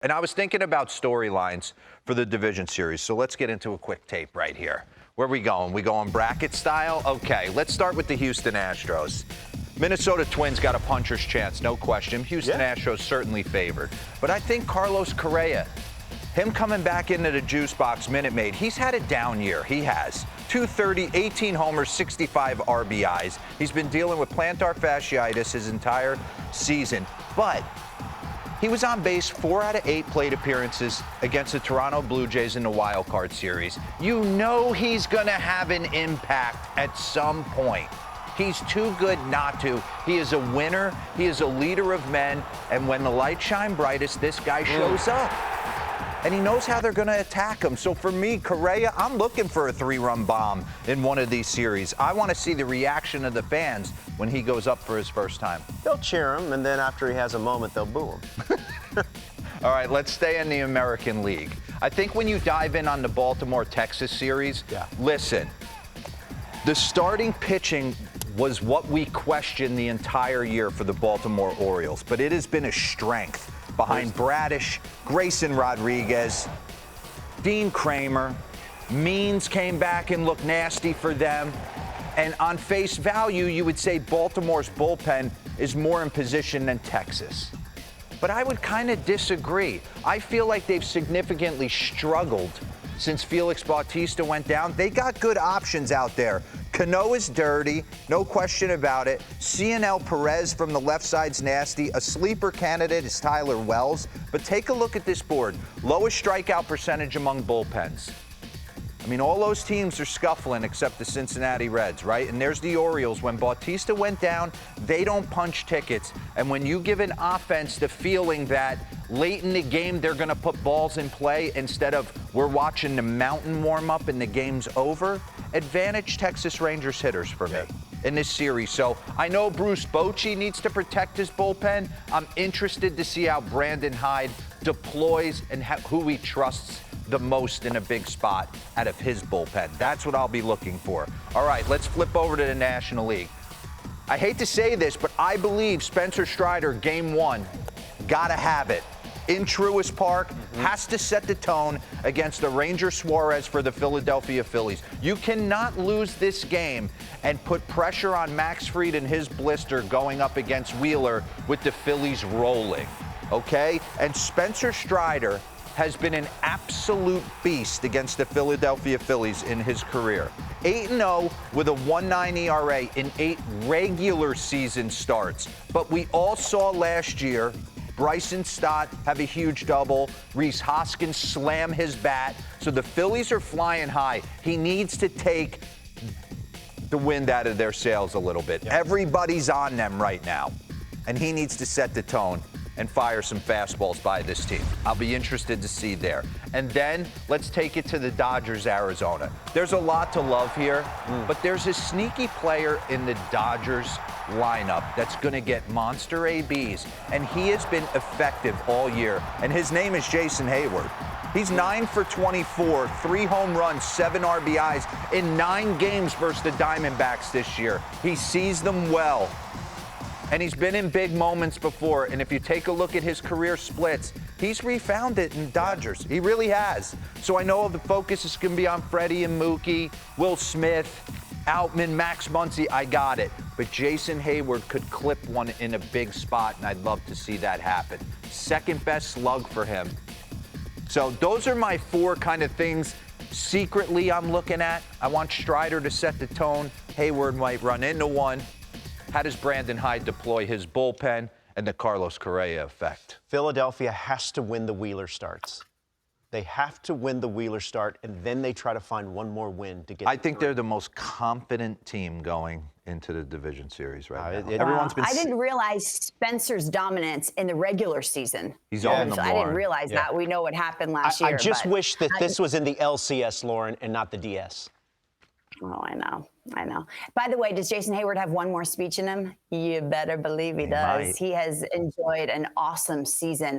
And I was thinking about storylines for the Division Series, so let's get into a quick tape right here. Where are we going? We going bracket style? Okay, let's start with the Houston Astros. Minnesota Twins got a puncher's chance, no question. Houston Astros certainly favored. But I think Carlos Correa, him coming back into the juice box Minute Maid, he's had a down year. He has. 230, 18 homers, 65 RBIs. He's been dealing with plantar fasciitis his entire season. But he was on base 4 out of 8 plate appearances against the Toronto Blue Jays in the Wild Card Series. You know he's going to have an impact at some point. He's too good not to. He is a winner. He is a leader of men. And when the lights shine brightest, this guy shows up. And he knows how they're going to attack him. So for me, Correa, I'm looking for a 3-run bomb in one of these series. I want to see the reaction of the fans when he goes up for his first time. They'll cheer him, and then after he has a moment, they'll boo him. All right, let's stay in the American League. I think when you dive in on the Baltimore-Texas series, listen, the starting pitching was what we questioned the entire year for the Baltimore Orioles, but it has been a strength behind Bradish, Grayson Rodriguez, Dean Kramer. Means came back and looked nasty for them. And on face value, you would say Baltimore's bullpen is more in position than Texas. But I would kind of disagree. I feel like they've significantly struggled since Felix Bautista went down. They got good options out there. Cano is dirty, no question about it. CNL Perez from the left side's nasty. A sleeper candidate is Tyler Wells. But take a look at this board. Lowest strikeout percentage among bullpens. I mean, all those teams are scuffling except the Cincinnati Reds, right? And there's the Orioles. When Bautista went down, they don't punch tickets. And when you give an offense the feeling that late in the game they're going to put balls in play instead of we're watching the mountain warm up and the game's over, advantage Texas Rangers hitters for me in this series. So I know Bruce Bochy needs to protect his bullpen. I'm interested to see how Brandon Hyde deploys and who he trusts the most in a big spot out of his bullpen. That's what I'll be looking for. All right, let's flip over to the National League. I hate to say this, but I believe Spencer Strider, game 1, gotta have it. In Truist Park, has to set the tone against the Ranger Suarez for the Philadelphia Phillies. You cannot lose this game and put pressure on Max Fried and his blister going up against Wheeler with the Phillies rolling, okay? And Spencer Strider has been an absolute beast against the Philadelphia Phillies in his career. 8-0 with a 1.9 ERA in 8 regular season starts. But we all saw last year Bryson Stott have a huge double. Rhys Hoskins slam his bat. So the Phillies are flying high. He needs to take the wind out of their sails a little bit. Everybody's on them right now. And he needs to set the tone and fire some fastballs by this team. I'll be interested to see there. And then let's take it to the Dodgers, Arizona. There's a lot to love here, but there's a sneaky player in the Dodgers lineup that's gonna get monster ABs, and he has been effective all year, and his name is Jason Hayward. He's 9 for 24, 3 home runs, 7 RBIs in 9 games versus the Diamondbacks this year. He sees them well. And he's been in big moments before. And if you take a look at his career splits, he's refound it in Dodgers. He really has. So I know the focus is going to be on Freddie and Mookie, Will Smith, Outman, Max Muncy. I got it. But Jason Hayward could clip one in a big spot, and I'd love to see that happen. Second best slug for him. So those are my 4 kind of things secretly I'm looking at. I want Strider to set the tone. Hayward might run into one. How does Brandon Hyde deploy his bullpen and the Carlos Correa effect? Philadelphia has to win the Wheeler starts. They have to win the Wheeler start, and then they try to find one more win to get. I think they're the most confident team going into the Division Series right now. Everyone's been. I didn't realize Spencer's dominance in the regular season. He's on the I didn't realize that. We know what happened last year. I just wish that this was in the LCS, Lauren, and not the DS. Oh, I know. By the way, does Jason Hayward have one more speech in him? You better believe he does. Might. He has enjoyed an awesome season.